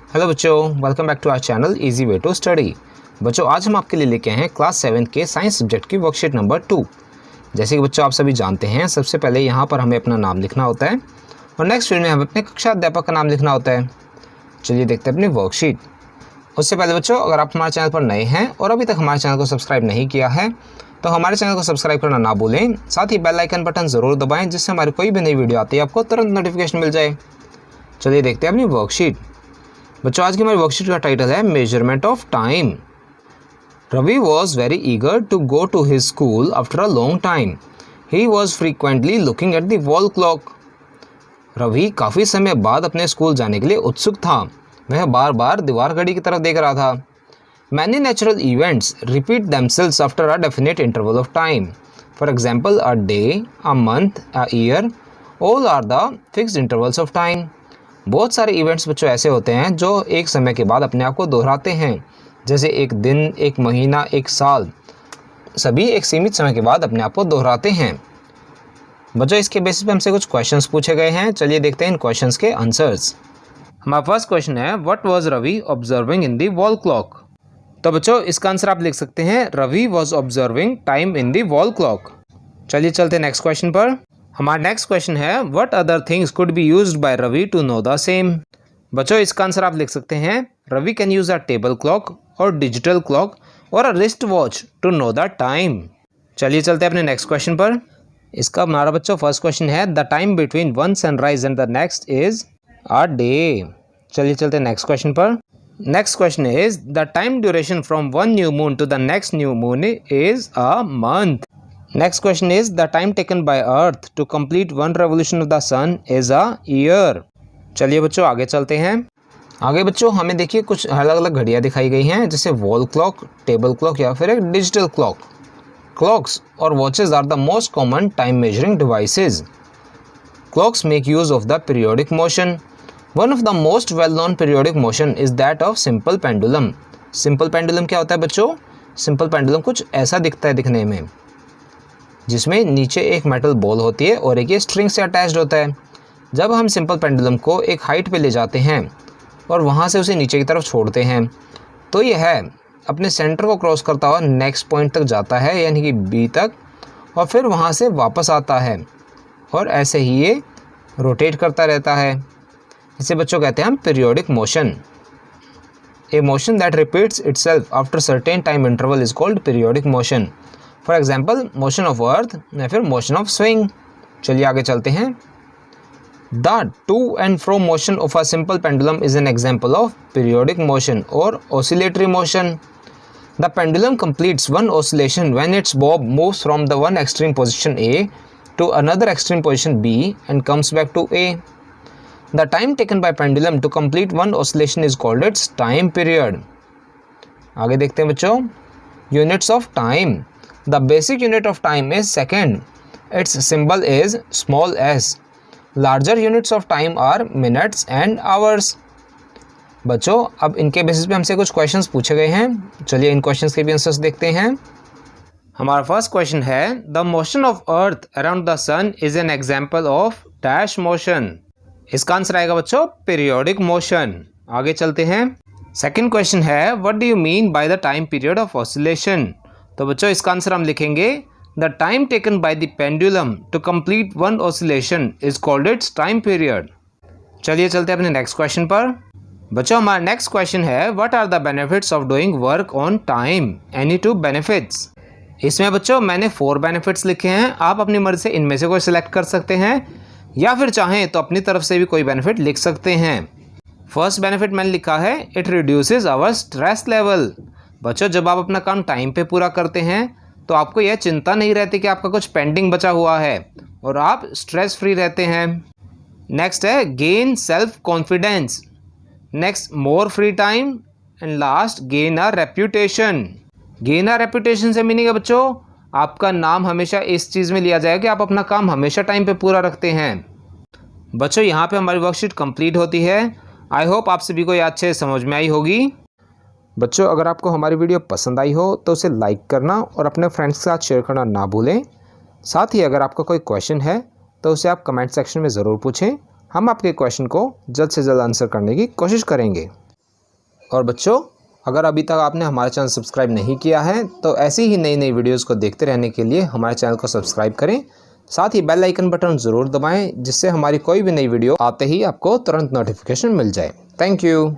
Hello बच्चों, welcome back to our channel easy way to study. बच्चों, आज हम आपके लिए लेके आए हैं क्लास 7 के साइंस सब्जेक्ट की वर्कशीट नंबर 2। जैसे कि बच्चों आप सभी जानते हैं, सबसे पहले यहाँ पर हमें अपना नाम लिखना होता है और नेक्स्ट फील्ड में हमें अपने कक्षा अध्यापक का नाम लिखना होता है। चलिए देखते हैं अपनी वर्कशीट। उससे पहले बच्चों, अगर आप हमारे चैनल पर नए हैं और अभी तक हमारे चैनल को सब्सक्राइब नहीं किया है तो हमारे चैनल को सब्सक्राइब करना ना भूलें। साथ ही बेल आइकन बटन ज़रूर दबाएँ, जिससे हमारी कोई भी नई वीडियो आती है आपको तुरंत नोटिफिकेशन मिल जाए। चलिए देखते हैं अपनी वर्कशीट। बच्चों, आज की हमारी वर्कशीट का टाइटल है measurement of time. Ravi was very eager to go to his school after a long time. He was frequently looking at the wall clock. Ravi काफ़ी समय बाद अपने स्कूल जाने के लिए उत्सुक था। वह बार बार दीवार घड़ी की तरफ देख रहा था। Many natural events repeat themselves after a definite interval of time. For example, a day, a month, a year, all are the fixed intervals of time. बहुत सारे इवेंट्स बच्चों ऐसे होते हैं जो एक समय के बाद अपने आप को दोहराते हैं, जैसे एक दिन, एक महीना, एक साल, सभी एक सीमित समय के बाद अपने आप को दोहराते हैं। बच्चों, इसके बेसिस पे हमसे कुछ क्वेश्चंस पूछे गए हैं। चलिए देखते हैं इन क्वेश्चंस के आंसर्स। हमारा फर्स्ट क्वेश्चन है, what was Ravi observing in the wall clock. तो बच्चों, इसका आंसर आप लिख सकते हैं, Ravi was observing time in the wall clock. चलिए चलते हैं नेक्स्ट क्वेश्चन पर। हमारा नेक्स्ट क्वेश्चन है, what other things could be used by Ravi to know the same. बच्चों, इसका आंसर आप लिख सकते हैं, Ravi can use a table clock और डिजिटल क्लॉक और a wrist watch to know the time. चलिए चलते हैं अपने नेक्स्ट क्वेश्चन पर। इसका हमारा बच्चों फर्स्ट क्वेश्चन है, the time between one sunrise and the next is a day. चलिए चलते हैं नेक्स्ट क्वेश्चन पर। Next question is, the time duration from one new moon to the next new moon is a month. Next question is, the time taken by Earth to complete one revolution of the sun is a year। चलिए बच्चों आगे चलते हैं। आगे बच्चों हमें देखिए कुछ अलग अलग घड़ियाँ दिखाई गई हैं, जैसे वॉल क्लॉक, टेबल क्लॉक या फिर एक डिजिटल क्लॉक। क्लॉक्स और watches are the most common time measuring devices. Clocks make use of the periodic motion. One of the most well known periodic motion is that of simple pendulum. Simple pendulum क्या होता है बच्चों? Simple pendulum कुछ ऐसा दिखता है दिखने में, जिसमें नीचे एक मेटल बॉल होती है और एक ये स्ट्रिंग से अटैच्ड होता है। जब हम सिंपल पेंडुलम को एक हाइट पे ले जाते हैं और वहाँ से उसे नीचे की तरफ छोड़ते हैं तो यह अपने सेंटर को क्रॉस करता हुआ नेक्स्ट पॉइंट तक जाता है, यानी कि बी तक, और फिर वहाँ से वापस आता है और ऐसे ही ये रोटेट करता रहता है। इसे बच्चों कहते हैं हम periodic motion. A motion that repeats itself after certain time interval is called periodic motion. For example, motion of earth या फिर मोशन ऑफ स्विंग। चलिए आगे चलते हैं। The to and fro motion of a simple pendulum is an example of periodic motion और oscillatory motion. The pendulum completes one oscillation when its bob moves from the one extreme position A to another extreme position B and comes back to A. The time taken by pendulum to complete one oscillation is called its time period. आगे देखते हैं बच्चों, units of time. The basic unit of time is second. Its symbol is small s. Larger units of time are minutes and hours. बच्चों, अब इनके basis पे हमसे कुछ क्वेश्चंस पूछे गए हैं। चलिए इन क्वेश्चंस के भी आंसर्स देखते हैं। हमारा फर्स्ट क्वेश्चन है, the motion of earth around the sun is an example of dash motion. इसका आंसर आएगा बच्चों पीरियोडिक मोशन। आगे चलते हैं। सेकेंड क्वेश्चन है, what do you mean by the time period of oscillation. तो बच्चों इसका आंसर हम लिखेंगे, the time taken by the pendulum to complete one oscillation is called its time period. चलिए चलते हैं अपने नेक्स्ट क्वेश्चन पर। बच्चों हमारा नेक्स्ट क्वेश्चन है, what are the benefits of doing work on time. Any two benefits. इसमें बच्चों मैंने 4 बेनिफिट्स लिखे हैं। आप अपनी मर्जी से इनमें से कोई सिलेक्ट कर सकते हैं या फिर चाहें तो अपनी तरफ से भी कोई बेनिफिट लिख सकते हैं। फर्स्ट बेनिफिट मैंने लिखा है, it reduces our stress level. बच्चों, जब आप अपना काम टाइम पे पूरा करते हैं तो आपको यह चिंता नहीं रहती कि आपका कुछ पेंडिंग बचा हुआ है और आप स्ट्रेस फ्री रहते हैं। नेक्स्ट है, gain self confidence. Next, more free time and last, gain a reputation. Gain a reputation से मीनिंग है बच्चों, आपका नाम हमेशा इस चीज़ में लिया जाएगा कि आप अपना काम हमेशा टाइम पे पूरा रखते हैं। बच्चों, यहाँ पे हमारी वर्कशीट कंप्लीट होती है। आई होप आप सभी को ये अच्छे समझ में आई होगी। बच्चों, अगर आपको हमारी वीडियो पसंद आई हो तो उसे लाइक करना और अपने फ्रेंड्स के साथ शेयर करना ना भूलें। साथ ही अगर आपका कोई क्वेश्चन है तो उसे आप कमेंट सेक्शन में ज़रूर पूछें। हम आपके क्वेश्चन को जल्द से जल्द आंसर करने की कोशिश करेंगे। और बच्चों, अगर अभी तक आपने हमारा चैनल सब्सक्राइब नहीं किया है तो ऐसी ही नई नई वीडियोस को देखते रहने के लिए हमारे चैनल को सब्सक्राइब करें। साथ ही बेल आइकन बटन ज़रूर दबाएं, जिससे हमारी कोई भी नई वीडियो आते ही आपको तुरंत नोटिफिकेशन मिल जाए। Thank you.